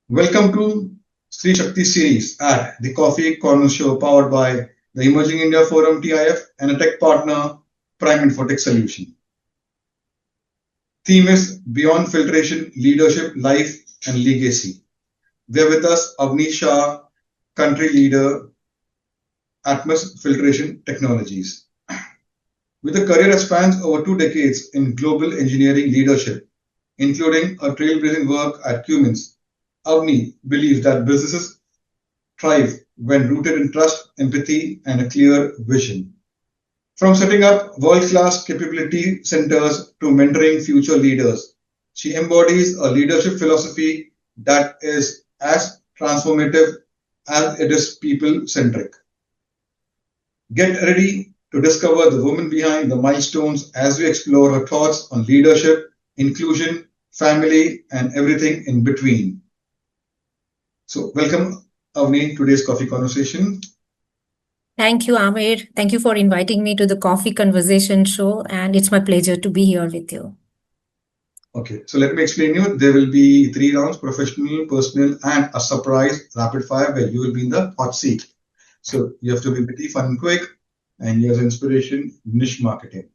Welcome to Stree Shakti series at the Coffee Corner Show powered by the Emerging India Forum TIF and a tech partner, Prime Infotech Solution. Theme is Beyond Filtration, Leadership, Life and Legacy. We're with us Avani Shah, country leader, Atmus Filtration Technologies. With a career that spans over 2 decades in global engineering leadership, including a trailblazing work at Cummins, Avni believes that businesses thrive when rooted in trust, empathy, and a clear vision. From setting up world-class capability centers to mentoring future leaders, she embodies a leadership philosophy that is as transformative as it is people-centric. Get ready to discover the woman behind the milestones as we explore her thoughts on leadership, inclusion, family, and everything in between. So, welcome, Avni, today's coffee conversation. Thank you, Amir. Thank you for inviting me to the Coffee Conversation show, and it's my pleasure to be here with you. Okay, so let me explain you. There will be 3 rounds, professional, personal, and a surprise rapid fire where you will be in the hot seat. So you have to be pretty fun and quick, and here's inspiration, niche marketing,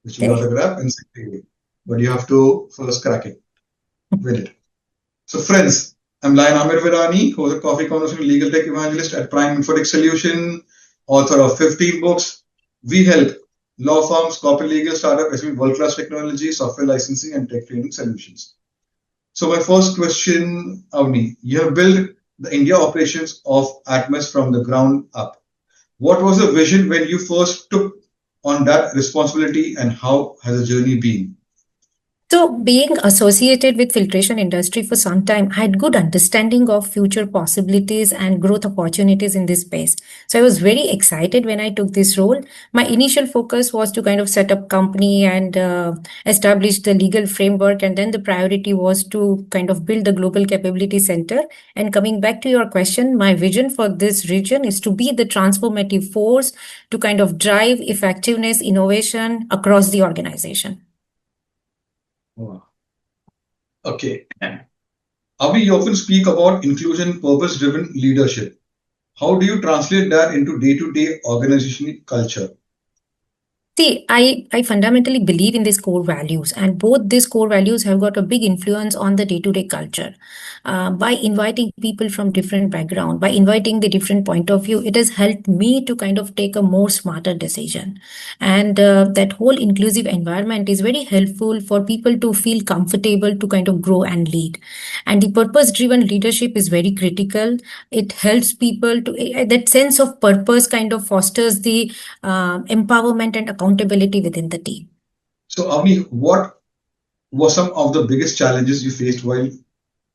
which will autograph and send to you. But you have to first crack it, win it. So friends, I'm Lion Amir Virani, who is a coffee conversation legal tech evangelist at Prime Infotech Solution, author of 15 books. We help law firms, corporate legal startup, SME, world-class technology, software licensing, and tech training solutions. So my first question, Avni, you have built the India operations of Atmus from the ground up. What was the vision when you first took on that responsibility, and how has the journey been? So, being associated with filtration industry for some time, I had good understanding of future possibilities and growth opportunities in this space. So, I was very excited when I took this role. My initial focus was to kind of set up company and establish the legal framework, and then the priority was to kind of build the global capability center. And coming back to your question, my vision for this region is to be the transformative force to kind of drive effectiveness, innovation across the organization. Wow. Okay. Avi, you often speak about inclusion, purpose-driven leadership. How do you translate that into day-to-day organizational culture? See, I fundamentally believe in these core values, and both these core values have got a big influence on the day-to-day culture. By inviting people from different background, by inviting the different point of view, it has helped me to kind of take a more smarter decision. And that whole inclusive environment is very helpful for people to feel comfortable to kind of grow and lead. And the purpose-driven leadership is very critical. It helps people to that sense of purpose kind of fosters the empowerment and accountability within the team. So, Avni, what were some of the biggest challenges you faced while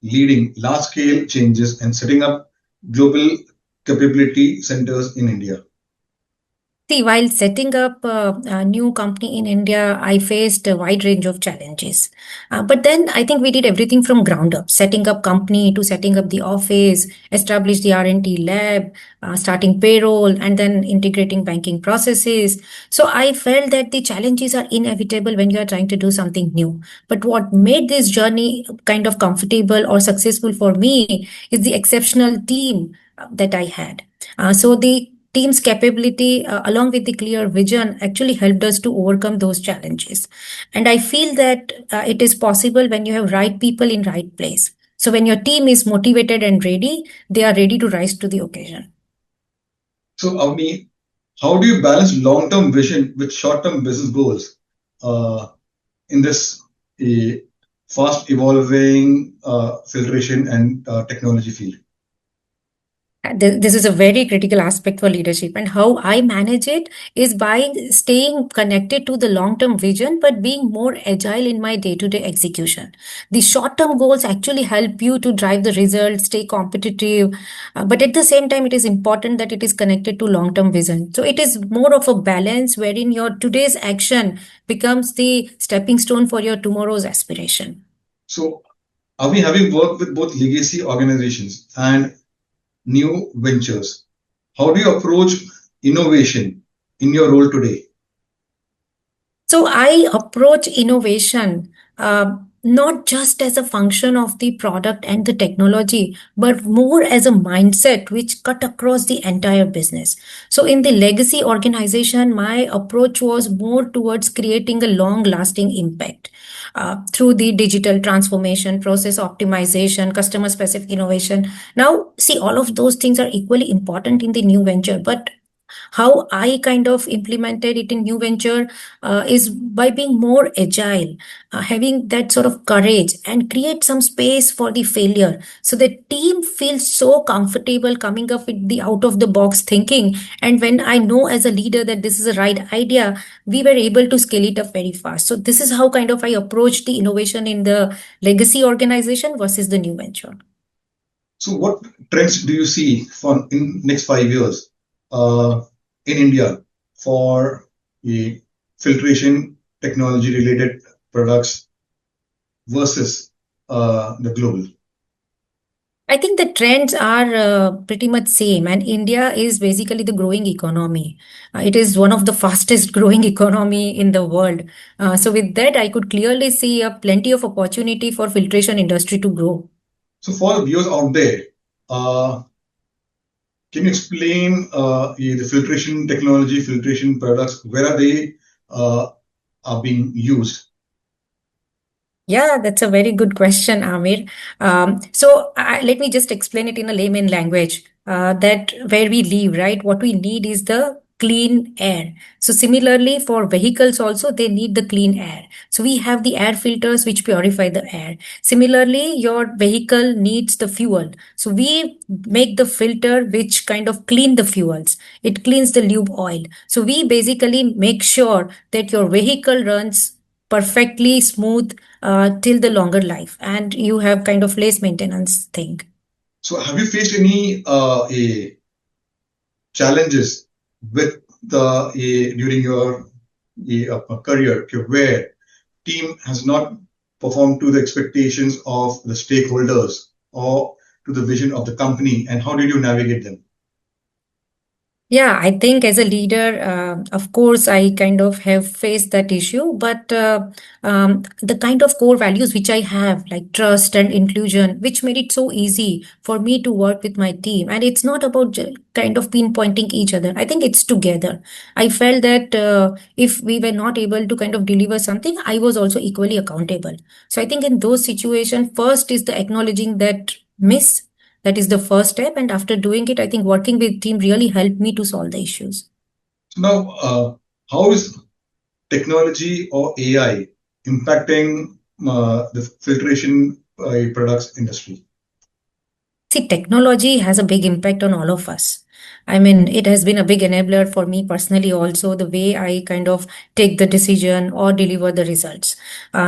leading large-scale changes and setting up global capability centers in India? See, while setting up a new company in India, I faced a wide range of challenges. But then I think we did everything from ground up, setting up company to setting up the office, establish the R&D lab, starting payroll, and then integrating banking processes. So I felt that the challenges are inevitable when you are trying to do something new. But what made this journey kind of comfortable or successful for me is the exceptional team that I had. So the team's capability along with the clear vision actually helped us to overcome those challenges. And I feel that it is possible when you have right people in right place. So when your team is motivated and ready, they are ready to rise to the occasion. So, Avni, how do you balance long-term vision with short-term business goals in this fast evolving filtration and technology field? This is a very critical aspect for leadership, and how I manage it is by staying connected to the long-term vision but being more agile in my day-to-day execution. The short-term goals actually help you to drive the results, stay competitive, but at the same time it is important that it is connected to long-term vision. So it is more of a balance wherein your today's action becomes the stepping stone for your tomorrow's aspiration. So, Avi, having worked with both legacy organizations and new ventures, how do you approach innovation in your role today? So I approach innovation not just as a function of the product and the technology, but more as a mindset which cut across the entire business. So, in the legacy organization, my approach was more towards creating a long lasting impact through the digital transformation, process optimization, customer specific innovation. Now, see, all of those things are equally important in the new venture, but how I kind of implemented it in new venture is by being more agile, having that sort of courage and create some space for the failure. So the team feels so comfortable coming up with the out of the box thinking. And when I know as a leader that this is a right idea, we were able to scale it up very fast. So this is how kind of I approach the innovation in the legacy organization versus the new venture. So what trends do you see for in next 5 years in India for the filtration technology related products versus the global? I think the trends are pretty much same, and India is basically the growing economy. It is one of the fastest growing economy in the world. So with that, I could clearly see plenty of opportunity for filtration industry to grow. So for the viewers out there, uh, can you explain the filtration technology, filtration products, where are they are being used? Yeah, that's a very good question, Amir. Let me just explain it in a layman language. That where we live, right? What we need is the clean air. So similarly, for vehicles also, they need the clean air. So we have the air filters which purify the air. Similarly, your vehicle needs the fuel. So we make the filter which kind of clean the fuels. It cleans the lube oil. So we basically make sure that your vehicle runs perfectly smooth till the longer life, and you have kind of less maintenance thing. So have you faced any challenges with the during your career where team has not performed to the expectations of the stakeholders or to the vision of the company, and how did you navigate them? Yeah, I think as a leader, of course, I kind of have faced that issue, but the kind of core values which I have, like trust and inclusion, which made it so easy for me to work with my team. And it's not about kind of pinpointing each other. I think it's together. I felt that if we were not able to kind of deliver something, I was also equally accountable. So I think in those situations, first is the acknowledging that miss. That is the first step. And after doing it, I think working with team really helped me to solve the issues. So now, how is technology or AI impacting the filtration products industry? See, technology has a big impact on all of us. I mean, it has been a big enabler for me personally, also, the way I kind of take the decision or deliver the results.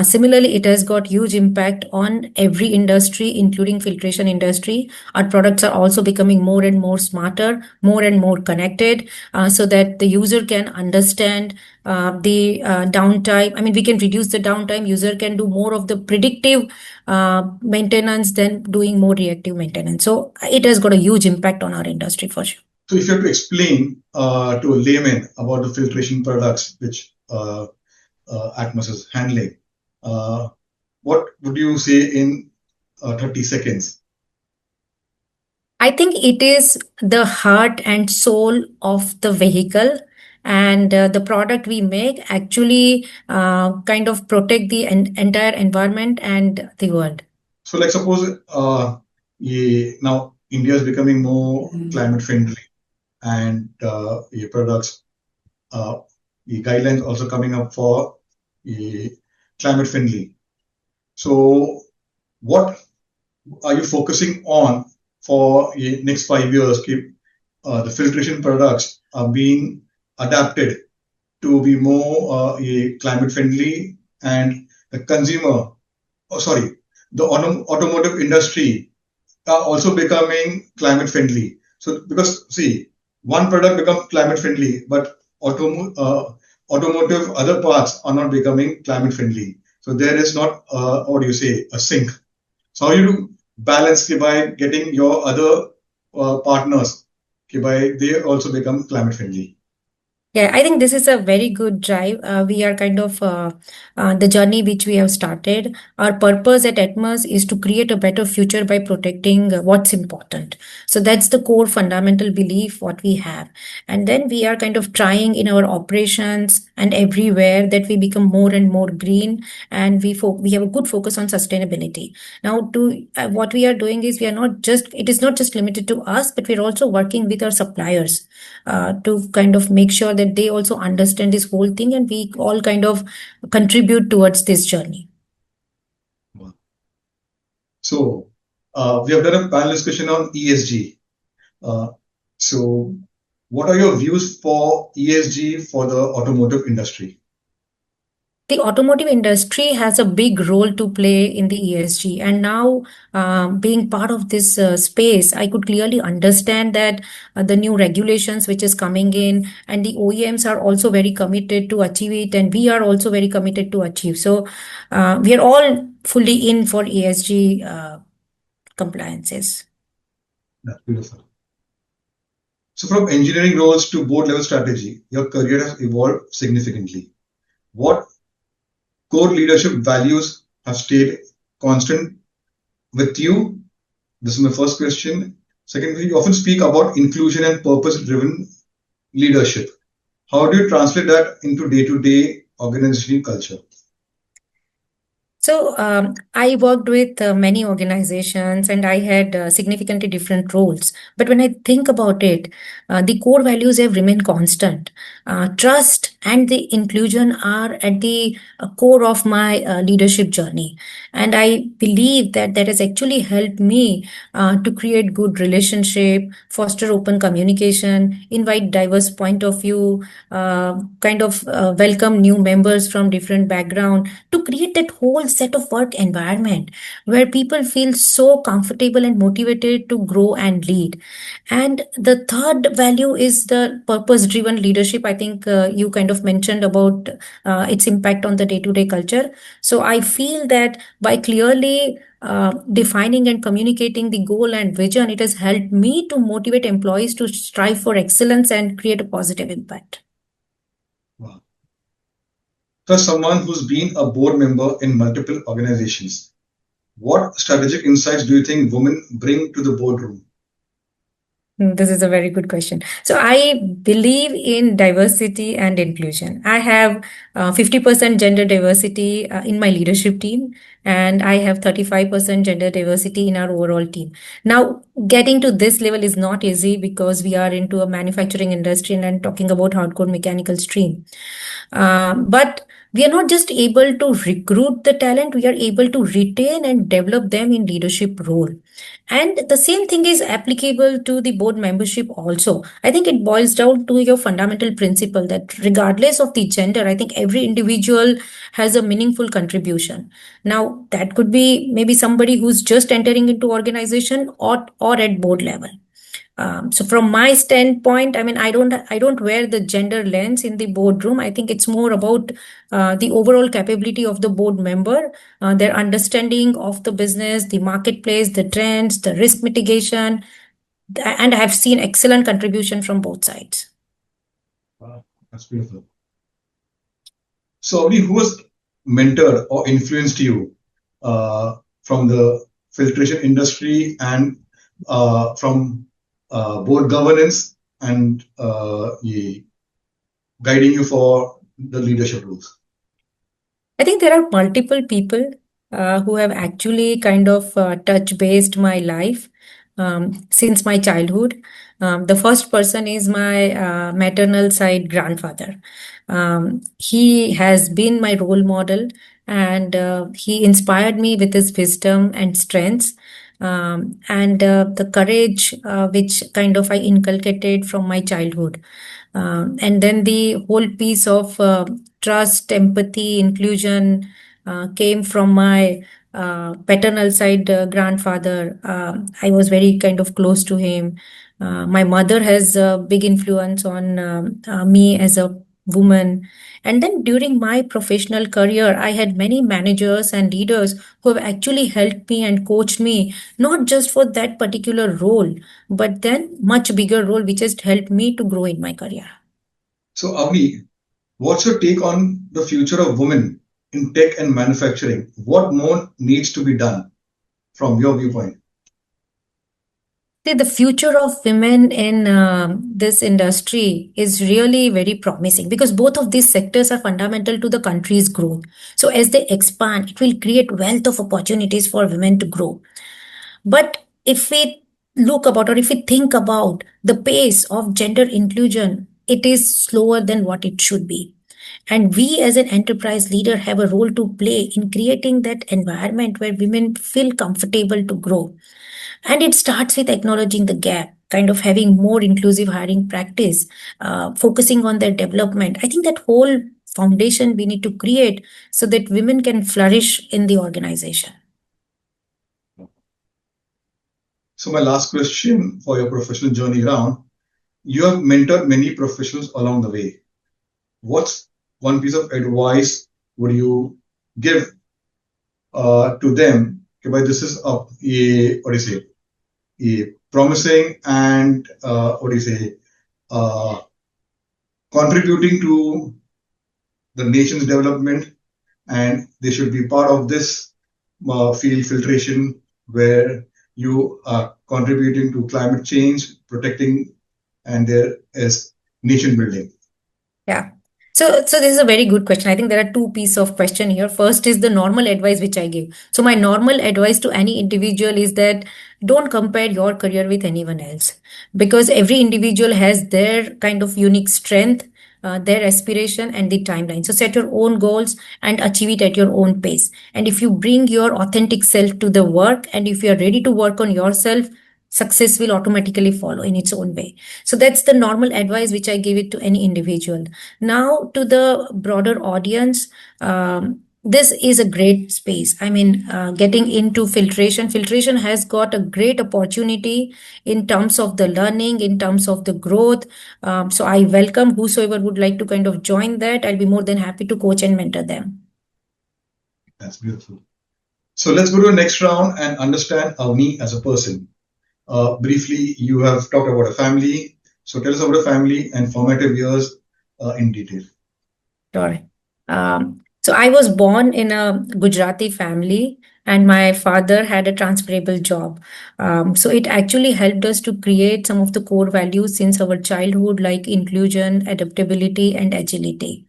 Similarly, it has got huge impact on every industry, including filtration industry. Our products are also becoming more and more smarter, more and more connected, so that the user can understand the downtime. I mean, we can reduce the downtime. User can do more of the predictive maintenance than doing more reactive maintenance. So it has got a huge impact on our industry for sure. So if you have to explain to a layman about the filtration products which Atmos is handling, uh, what would you say in 30 seconds? I think it is the heart and soul of the vehicle, and the product we make actually kind of protect the entire environment and the world. So like suppose now India is becoming more climate friendly and your products, uh, the guidelines also coming up for climate friendly. So what are you focusing on for the next 5 years? Keep the filtration products are being adapted to be more climate friendly, and the consumer, oh sorry, the automotive industry are also becoming climate friendly. So because see, one product becomes climate friendly, but automotive other parts are not becoming climate friendly. So there is not what do you say, a sync. So how you do balance by getting your other partners by they also become climate friendly. Yeah, I think this is a very good drive. We are kind of the journey which we have started. Our purpose at Atmos is to create a better future by protecting what's important. So that's the core fundamental belief what we have. And then we are kind of trying in our operations and everywhere that we become more and more green, and we have a good focus on sustainability. Now, to what we are doing is we are not just it is not just limited to us, but we're also working with our suppliers to kind of make sure that they also understand this whole thing and we all kind of contribute towards this journey. So, we have done a panel discussion on ESG. Uh, so, what are your views for ESG for the automotive industry? The automotive industry has a big role to play in the ESG. And now, being part of this space, I could clearly understand that the new regulations which is coming in, and the OEMs are also very committed to achieve it, and we are also very committed to achieve. So, we are all fully in for ESG compliances. That's beautiful. So, from engineering roles to board level strategy, your career has evolved significantly. What core leadership values have stayed constant with you? This is my first question. Secondly, you often speak about inclusion and purpose driven leadership. How do you translate that into day to day organizational culture? So, I worked with many organizations and I had significantly different roles. But when I think about it, the core values have remained constant. Trust and the inclusion are at the core of my leadership journey. And I believe that that has actually helped me to create good relationship, foster open communication, invite diverse point of view, kind of welcome new members from different background, to create that whole set of work environment where people feel so comfortable and motivated to grow and lead. And the third value is the purpose driven leadership. I think you kind of mentioned about its impact on the day to day culture. So I feel that by clearly defining and communicating the goal and vision, it has helped me to motivate employees to strive for excellence and create a positive impact. Wow. For someone who's been a board member in multiple organizations, what strategic insights do you think women bring to the boardroom? This is a very good question. So I believe in diversity and inclusion. I have 50% gender diversity in my leadership team, and I have 35% gender diversity in our overall team. Now, getting to this level is not easy because we are into a manufacturing industry and I'm talking about hardcore mechanical stream. But we are not just able to recruit the talent, we are able to retain and develop them in leadership role. And the same thing is applicable to the board membership also. I think it boils down to your fundamental principle that regardless of the gender, I think every individual has a meaningful contribution. Now, that could be maybe somebody who's just entering into organization or at board level. So from my standpoint, I mean, I don't wear the gender lens in the boardroom. I think it's more about the overall capability of the board member, their understanding of the business, the marketplace, the trends, the risk mitigation, and I have seen excellent contribution from both sides. Wow, that's beautiful. So, Avni, who has mentored or influenced you from the filtration industry and from board governance and guiding you for the leadership roles? I think there are multiple people who have actually kind of touch based my life since my childhood. The first person is my maternal side grandfather. He has been my role model and he inspired me with his wisdom and strengths. And the courage which kind of I inculcated from my childhood. And then the whole piece of trust, empathy, inclusion came from my paternal side grandfather. I was very kind of close to him. My mother has a big influence on me as a woman. And then during my professional career, I had many managers and leaders who have actually helped me and coached me, not just for that particular role, but then much bigger role, which has helped me to grow in my career. So, Avni, what's your take on the future of women in tech and manufacturing? What more needs to be done from your viewpoint? See, the future of women in this industry is really very promising because both of these sectors are fundamental to the country's growth. So, as they expand, it will create wealth of opportunities for women to grow. But if we look about or if we think about the pace of gender inclusion, it is slower than what it should be. And we as an enterprise leader have a role to play in creating that environment where women feel comfortable to grow. And it starts with acknowledging the gap, kind of having more inclusive hiring practice, focusing on their development. I think that whole foundation we need to create so that women can flourish in the organization. So, my last question for your professional journey around, you have mentored many professionals along the way. What's one piece of advice would you give to them? Okay, but this is what do you say, a promising and what do you say, uh, contributing to the nation's development, and they should be part of this field filtration where you are contributing to climate change, protecting, and there is nation building. Yeah. So this is a very good question. I think there are two pieces of question here. First is the normal advice which I give. So my normal advice to any individual is that don't compare your career with anyone else because every individual has their kind of unique strength, their aspiration and the timeline. So set your own goals and achieve it at your own pace. And if you bring your authentic self to the work and if you are ready to work on yourself, success will automatically follow in its own way. So that's the normal advice which I give it to any individual. Now, to the broader audience, this is a great space. I mean, getting into filtration, filtration has got a great opportunity in terms of the learning, in terms of the growth. So I welcome whosoever would like to kind of join that. I'll be more than happy to coach and mentor them. That's beautiful. So let's go to the next round and understand Avni as a person. Briefly, you have talked about a family. So tell us about a family and formative years in detail. Sure. So I was born in a Gujarati family, and my father had a transferable job. So it actually helped us to create some of the core values since our childhood, like inclusion, adaptability, and agility.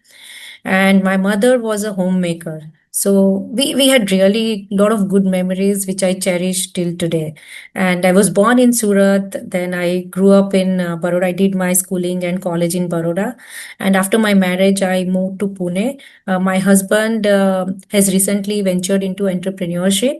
And my mother was a homemaker. So we had really a lot of good memories, which I cherish till today. And I was born in Surat. Then I grew up in Baroda. I did my schooling and college in Baroda. And after my marriage, I moved to Pune. My husband has recently ventured into entrepreneurship.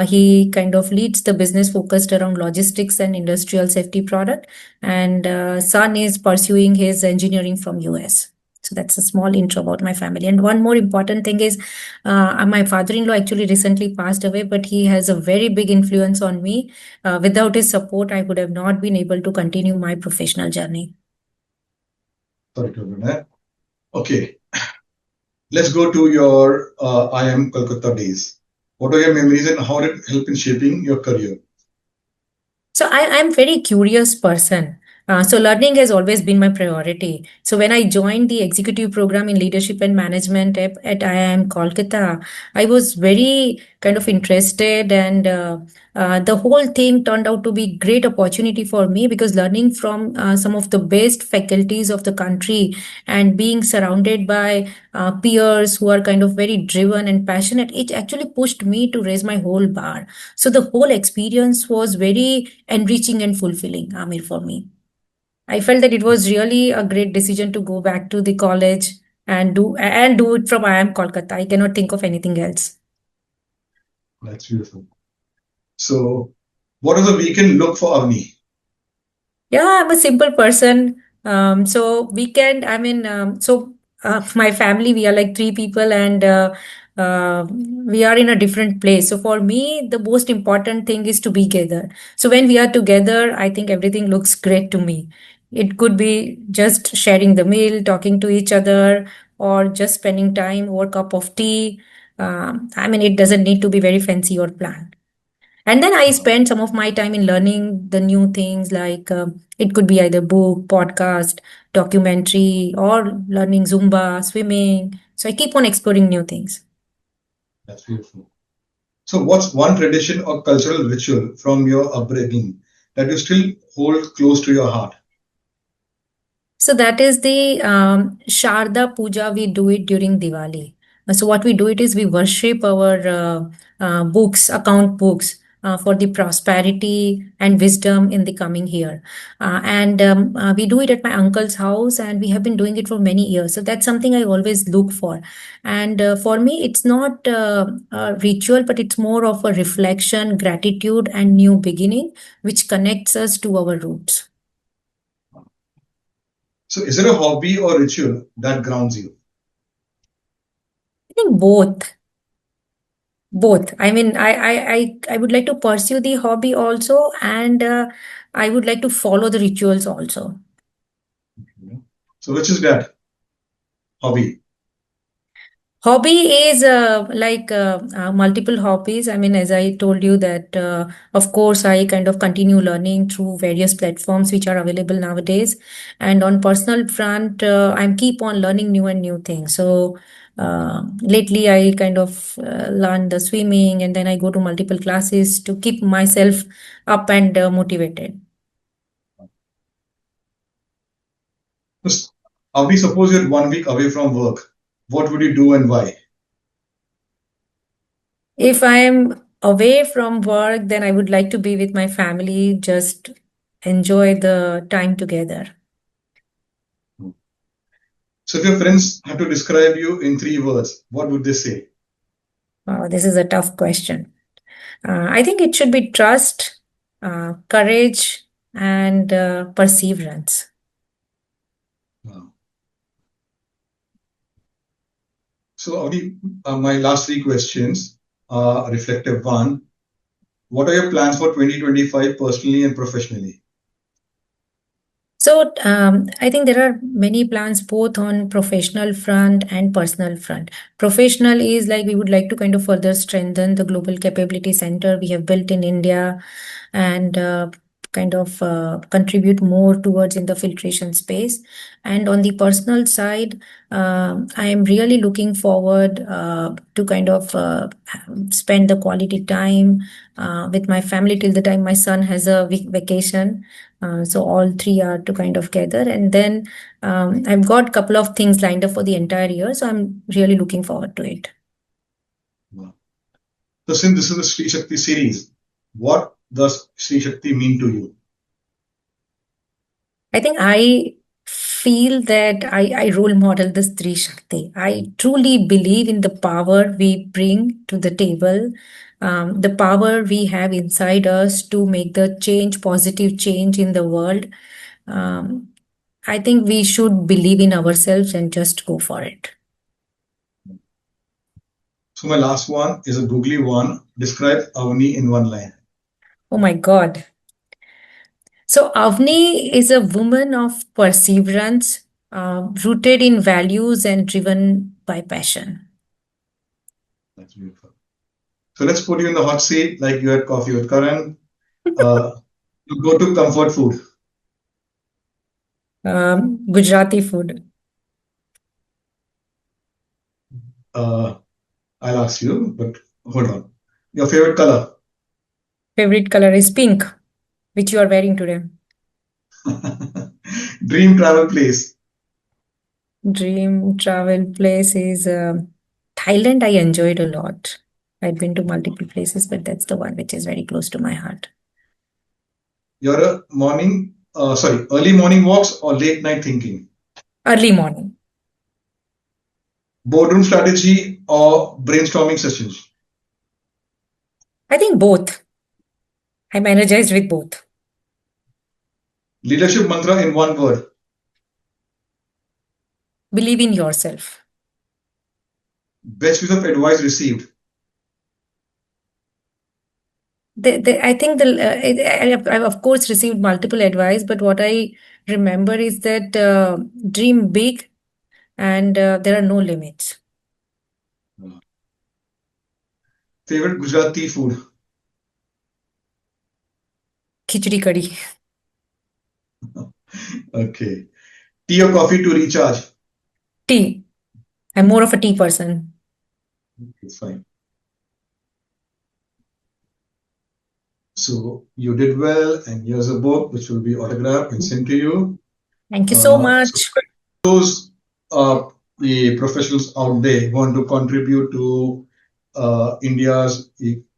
He kind of leads the business focused around logistics and industrial safety product. And son is pursuing his engineering from US. So that's a small intro about my family. And one more important thing is my father-in-law actually recently passed away, but he has a very big influence on me. Without his support, I would have not been able to continue my professional journey. Sorry to do that. Okay, let's go to your I am Kolkata days. What are your memories and how did it help in shaping your career? So I'm very curious person. So learning has always been my priority. So when I joined the executive program in leadership and management at IIM Kolkata, I was very kind of interested, and the whole thing turned out to be great opportunity for me because learning from some of the best faculties of the country and being surrounded by peers who are kind of very driven and passionate, it actually pushed me to raise my whole bar. So the whole experience was very enriching and fulfilling, Amir, for me. I felt that it was really a great decision to go back to the college and do it from IIM Kolkata. I cannot think of anything else. That's beautiful. So, what does a weekend look for Avni? Yeah, I'm a simple person. So weekend, my family, we are like three people, and we are in a different place. So for me, the most important thing is to be together. So when we are together, I think everything looks great to me. It could be just sharing the meal, talking to each other, or just spending time over a cup of tea. It doesn't need to be very fancy or planned. And then I Wow. spend some of my time in learning the new things, like it could be either book, podcast, documentary, or learning Zumba, swimming. So I keep on exploring new things. That's beautiful. So, what's one tradition or cultural ritual from your upbringing that you still hold close to your heart? So that is the Sharda Puja. We do it during Diwali. So what we do it is we worship our books, account books, for the prosperity and wisdom in the coming year. And we do it at my uncle's house, and we have been doing it for many years. So that's something I always look for. And for me, it's not a ritual, but it's more of a reflection, gratitude, and new beginning, which connects us to our roots. So, is there a hobby or ritual that grounds you? I think both. I mean, I would like to pursue the hobby also, and I would like to follow the rituals also. So, which is that hobby? Hobby is multiple hobbies. I mean, as I told you that, of course, I kind of continue learning through various platforms which are available nowadays. And on personal front, I'm keep on learning new and new things. So lately, I kind of learn the swimming, and then I go to multiple classes to keep myself up and motivated. Just, hobby, suppose you're 1 week away from work. What would you do and why? If I'm away from work, then I would like to be with my family, just enjoy the time together. So, if your friends had to describe you in 3 words, what would they say? Wow, this is a tough question. I think it should be trust, courage, and perseverance. Wow. So, Avni, my last 3 questions are reflective one. What are your plans for 2025 personally and professionally? So I think there are many plans both on professional front and personal front. Professional is like we would like to kind of further strengthen the global capability center we have built in India, and kind of contribute more towards in the filtration space. And on the personal side, I am really looking forward to kind of spend the quality time with my family till the time my son has a week vacation. So all three are to kind of gather, and then I've got a couple of things lined up for the entire year. So I'm really looking forward to it. Wow. So, since this is a Sri Shakti series, what does Sri Shakti mean to you? I think I feel that I role model this Stree Shakti. I truly believe in the power we bring to the table, the power we have inside us to make the change, positive change in the world. Um, I think we should believe in ourselves and just go for it. So, my last one is a googly one. Describe Avani in one line. Oh my God. So Avni is a woman of perseverance, rooted in values and driven by passion. That's beautiful. So, let's put you in the hot seat like you had coffee with Karan. Uh, you go to comfort food. Gujarati food. Uh, I'll ask you, but hold on. Your favorite color? Favorite color is pink, which you are wearing today. Dream travel place? Dream travel place is Thailand. I enjoyed a lot. I've been to multiple places, but that's the one which is very close to my heart. You're a early morning walks or late night thinking? Early morning. Boardroom strategy or brainstorming sessions? I think both. I'm energized with both. Leadership mantra in one word? Believe in yourself. Best piece of advice received? I think I've of course received multiple advice, but what I remember is that dream big, and there are no limits. Favorite Gujarati food? khichdi kadi. Okay. Tea or coffee to recharge? Tea. I'm more of a tea person. Okay, fine. So you did well, and here's a book which will be autographed and sent to you. Thank you so So much. those the professionals out there who want to contribute to India's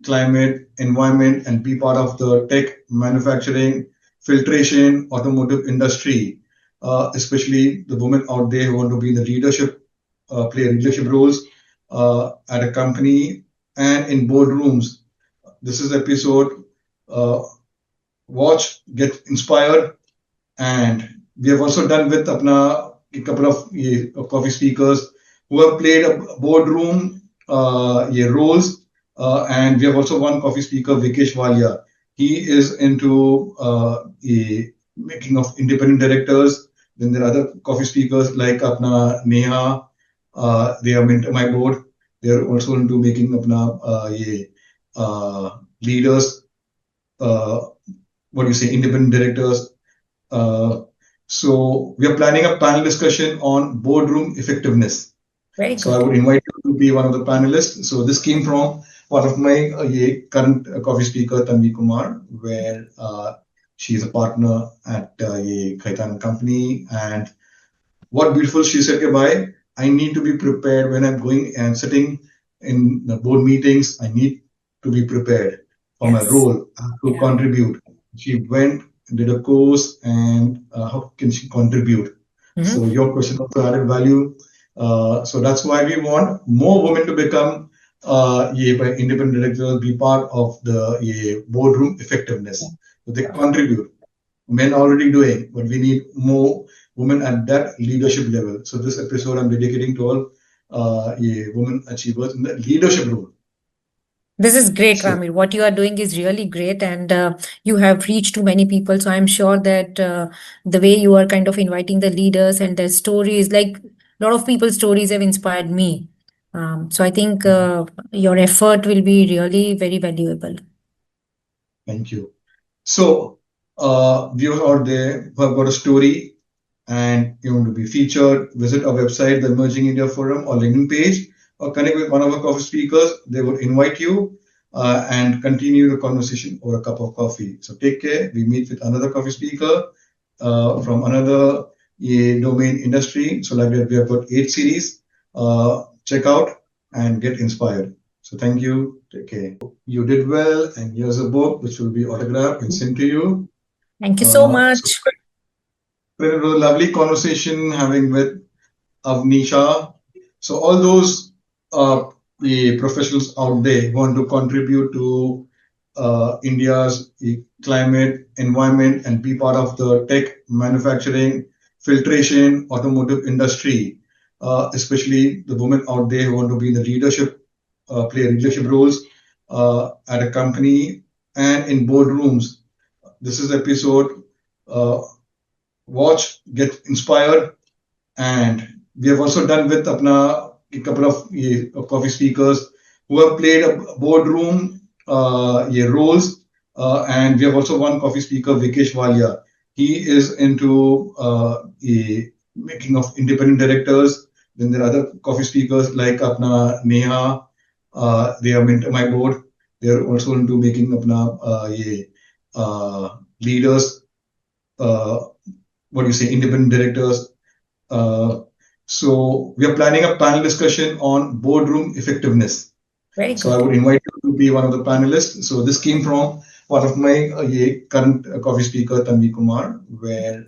climate, environment, and be part of the tech, manufacturing, filtration, automotive industry, especially the women out there who want to be in the leadership, play leadership roles at a company and in boardrooms. This is the episode. Uh, Watch, get inspired, and we have also done with a couple of coffee speakers who have played a boardroom roles. And we have also one coffee speaker, Vikesh Walia. He is into making of independent directors. Then there are other coffee speakers like Apna Neha. They are mentor my board. They are also into making Apna leaders. What do you say? Independent directors. Uh, so we are planning a panel discussion on boardroom effectiveness. Very So I good. would invite you to be one of the panelists. So this came from one of my current coffee speaker, Tanvi Kumar, where she is a partner at a Khaitan company. And what beautiful she said, "Bhai, I need to be prepared when I'm going and sitting in the board meetings. I need to be prepared for my Yes. role. I have to Yeah. contribute." She went, did a course, and how can she contribute? So Mhm. your question also added value. So that's why we want more women to become by independent directors, be part of the boardroom effectiveness. So they contribute. Men already doing, but we need more women at that leadership level. So this episode I'm dedicating to all women achievers in the leadership role. This is great, So Ramir. What you are doing is really great, and you have reached to many people. So I'm sure that the way you are kind of inviting the leaders and their stories, like a lot of people's stories, have inspired me. So I think your effort will be really very valuable. thank you. So viewers out there who have got a story and you want to be featured, visit our website, the Emerging India Forum or LinkedIn page, or connect with one of our coffee speakers. They will invite you and continue the conversation over a cup of coffee. So take care. We meet with another coffee speaker from another domain industry. So like that, we have got 8 series. Check out and get inspired. So thank you. Take care. You did well, and here's a book which will be autographed and sent to you. Thank you so So much. it was a lovely conversation having with Avani Shah. So all those the professionals out there who want to contribute to India's climate, environment, and be part of the tech, manufacturing, filtration, automotive industry, especially the women out there who want to be in the leadership, play leadership roles at a company and in boardrooms. This is the episode. Uh, Watch, get inspired, and we have also done with a couple of coffee speakers who have played a boardroom roles. And we have also one coffee speaker, Vikesh Walia. He is into making of independent directors. Then there are other coffee speakers like Neha. They are mentor my board. They are also into making leaders. Uh, what do you say? Independent directors. uh, so we are planning a panel discussion on boardroom effectiveness. Very So I good. would invite you to be one of the panelists. So this came from one of my current coffee speaker, Tanvi Kumar, where